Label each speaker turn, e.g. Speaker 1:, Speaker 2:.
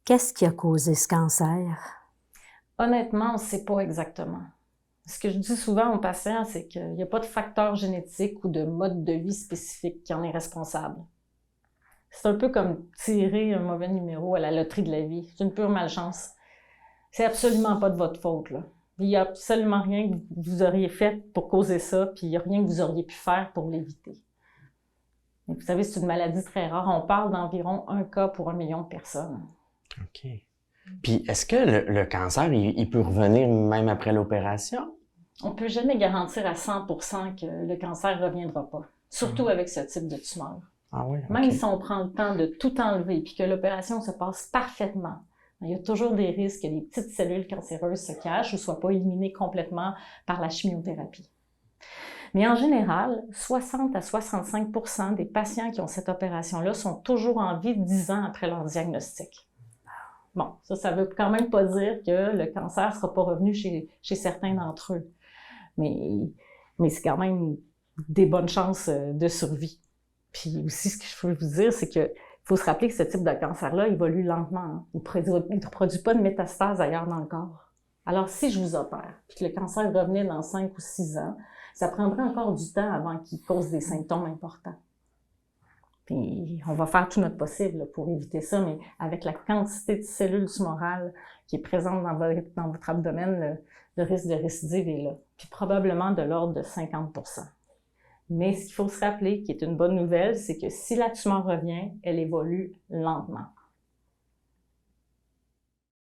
Speaker 1: Qu'est-ce qui a causé ce cancer?
Speaker 2: Honnêtement, on ne sait pas exactement. Ce que je dis souvent aux patients, c'est qu'il n'y a pas de facteur génétique ou de mode de vie spécifique qui en est responsable. C'est un peu comme tirer un mauvais numéro à la loterie de la vie. C'est une pure malchance. C'est absolument pas de votre faute, là. Il n'y a absolument rien que vous auriez fait pour causer ça, puis il n'y a rien que vous auriez pu faire pour l'éviter. Et vous savez, c'est une maladie très rare. On parle d'environ 1 cas pour 1 million de personnes.
Speaker 3: OK. Puis, est-ce que le cancer, il peut revenir même après l'opération?
Speaker 2: On ne peut jamais garantir à 100% que le cancer ne reviendra pas, surtout avec ce type de tumeur.
Speaker 3: Ah oui?
Speaker 2: Même si on prend le temps de tout enlever puis que l'opération se passe parfaitement, il y a toujours des risques que les petites cellules cancéreuses se cachent ou ne soient pas éliminées complètement par la chimiothérapie. Mais en général, 60 à 65% des patients qui ont cette opération-là sont toujours en vie 10 ans après leur diagnostic. Bon, ça veut quand même pas dire que le cancer ne sera pas revenu chez certains d'entre eux. Mais c'est quand même des bonnes chances de survie. Puis aussi, ce que je veux vous dire, c'est qu'il faut se rappeler que ce type de cancer-là évolue lentement. Hein. Il ne produit pas de métastases ailleurs dans le corps. Alors, si je vous opère, puis que le cancer revenait dans 5 ou 6 ans, ça prendrait encore du temps avant qu'il cause des symptômes importants. Puis on va faire tout notre possible pour éviter ça, mais avec la quantité de cellules tumorales qui est présente dans votre abdomen, le risque de récidive est là. Puis probablement de l'ordre de 50%. Mais ce qu'il faut se rappeler, qui est une bonne nouvelle, c'est que si la tumeur revient, elle évolue lentement.